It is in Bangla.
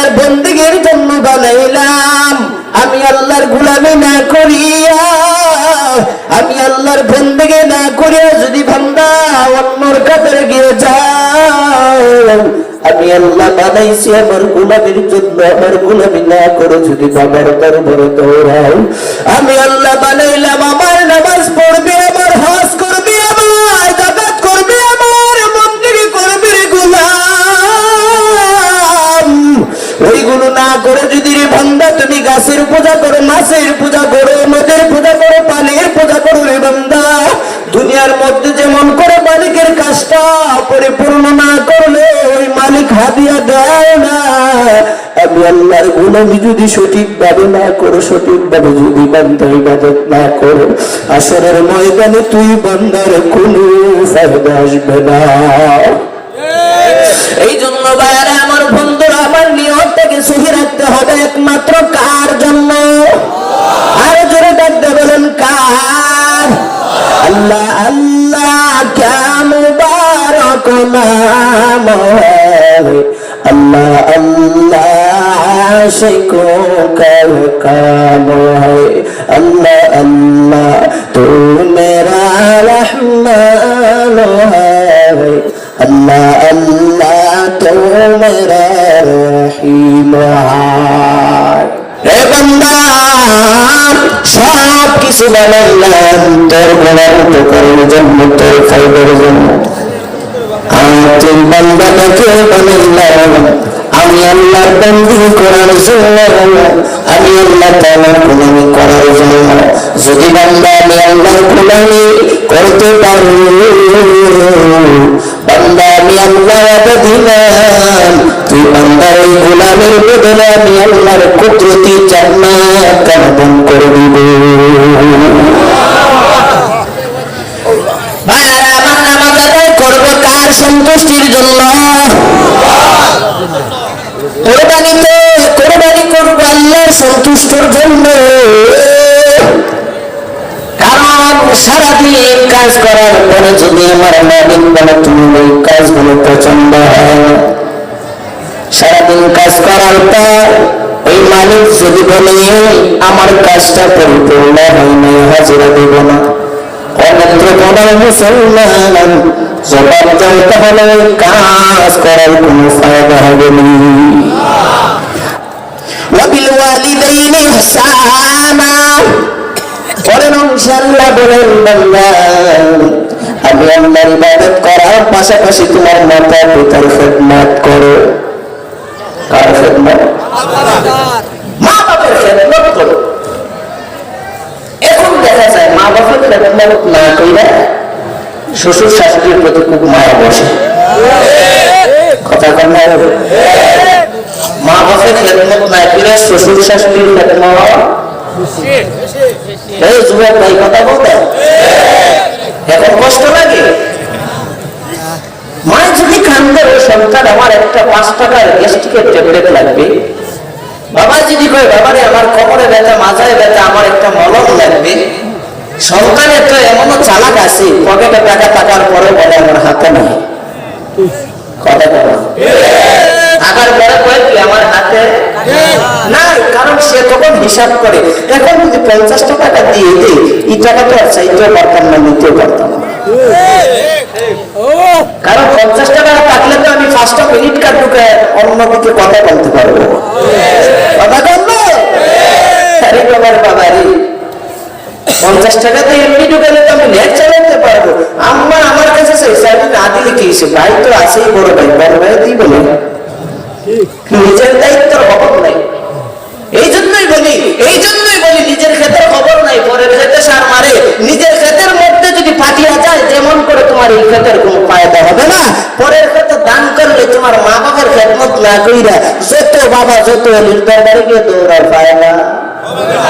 আল্লাহর বন্দেগীর জন্য বানাইলাম। আমি আল্লাহর গোলামি না করিয়া, আমি আল্লাহর বন্দেগী না করিয়া যদি বান্দা অন্যর কাতারে গিয়ে যাও, আমি আল্লাহ বানাইছি আমার গোলামির জন্য, আমার গোলামি না করে যদি বাবার দরবারে দৌড়াও। আমি আল্লাহ বানাইলাম আমার নামাজ পড়বে, আমার হজ করবে, আমার যাকাত করবে, আমার বন্দেগী করবে রে গোলাম। ওইগুলো না করে যদি রে বান্দা তুমি গাছের পূজা করো, মাছের পূজা করো, নদের পূজা করো, পানির পূজা করো রে বান্দা, দুনিয়ার মধ্যে যেমন করে মালিকের কাজটা পরিপূর্ণ না করলে ওই মালিক হাদিয়া দেয় না। আমি আল্লাহর গোলামি যদি সঠিকভাবে না করো, সঠিকভাবে যদি বান্দা ইবাদত না করো, আসরের ময়দানে তুই বান্দার কোনো ফায়দা আসবে না। এই জন্য ভাইরা আমার, বন্ধুরা আমার, নিয়তটাকে সহি রাখতে হবে একমাত্র কার জন্য? আরো জোরে ডাকতে বলেন কার? আল্লাহ আল্লাহ ক্যা মুবারক নাম হ্যায়, আল্লাহ আল্লাহ আশিকোं का काम है, अल्लाह अल्लाह तू मेरा रहमान है, अल्लाह अल्लाह तू मेरा रहीम है। হে বান্দা, সব কিছু বানাইলাম তোর গোলার উপকারের জন্য, তোর ফায়দার জন্য। তুই বান্দাটাকে বানাইলাম আমি আল্লাহর বন্দেগী করার জন্য, আমি আল্লাহ তাআলার গোলামি করার জন্য। যদি বান্দা আমি আল্লাহর গোলামি করতে পারি, বান্দা আমি আল্লাহ দিলাম, তুই বান্দার ওই গোলামের বদলে আমি আল্লাহর কুদরতি জান্নাত দান করে দিব। ভাইরা আমার, নামাজ আদায় করব কার সন্তুষ্টির জন্য? কোরবানি করবো আল্লাহর সন্তুষ্টির জন্য। কারণ সারাদিন কাজ করার পরে যদি আমার মালিক বলে তুমি ওই কাজগুলো পছন্দ হয়, সারাদিন কাজ করার পর ওই মালিক যদি বলে আমার কাজটা পরিপূর্ণ হয় নাই, হাজিরা দেব না, অন্যত্র কোনো মুসলমান জবাব দেয়, তাহলে ওই কাজ করার কোনো ফায়দা হবে না। ওয়াবিল ওয়ালিদাইনি ইহসানা, বলেন ইনশাআল্লাহ, বলেন বান্দা আমি আল্লাহর ইবাদত করার পাশাপাশি তোমার মাতা পিতার খেদমত করো। কার খেদমত? মা বাবার খেদমত করো। এখন দেখা যায় মা বাবার খেদমত না কইরা শ্বশুর শাশুড়ির প্রতি খুব মায়া বসে। কথা কম না? মা বাবার খেদমত না কইরা শ্বশুর শাশুড়ির খেদমত। এই যুবক ভাই কথা বলতে এখন কষ্ট লাগে। মা যদি কান্দে সন্তান আমার একটা 5 টাকার গ্যাস্ট্রিকের ট্যাবলেট লাগবে, বাবা যদি কয় বাবারে আমার কোমরে ব্যথা, মাথায় ব্যথা, আমার একটা মলম লাগবে, সন্তানের তো এমনও চালাক আছে পকেটে টাকা থাকার পরে বলে আমার হাতে নাই। কথা বলো, টাকার পরে কয় কি আমার হাতে নাই, কারণ সে তখন হিসাব করে এখন যদি 50 টাকা দিয়ে দিই এই টাকা তো আর চাইতেও পারতাম না, নিতেও পারতাম না। কারণ 50 টাকা থাকলে তো আমি 5টা ক্রেডিট কার্ড ঢুকে অন্যদিকে কথা বলতে পারবো। কথা বলবো আরে বাবার বাবারি 50 টাকাতে এমনি ঢুকালে তো আমি নেট চালাতে পারবো। আম্মা আমার কাছে চাইছে না দিলে কি হয়েছে, ভাই তো আছেই, বড় ভাই, বড় ভাই দিব না, নিজের দায়িত্বের খবর নাই। এই জন্যই বলি নিজের ক্ষেতের খবর নাই, পরের ক্ষেতে সার মারে। নিজের ক্ষেতের মধ্যে যদি ফাটিয়া যায় যেমন করে তোমার এই ক্ষেতের কোনো ফায়দা হবে না। পরের ক্ষেতে দান করলে তোমার মা বাবার খেদমত না কইরা যত বাবা যত দরবারে গিয়ে দৌড়ার ফায়দা হবে না।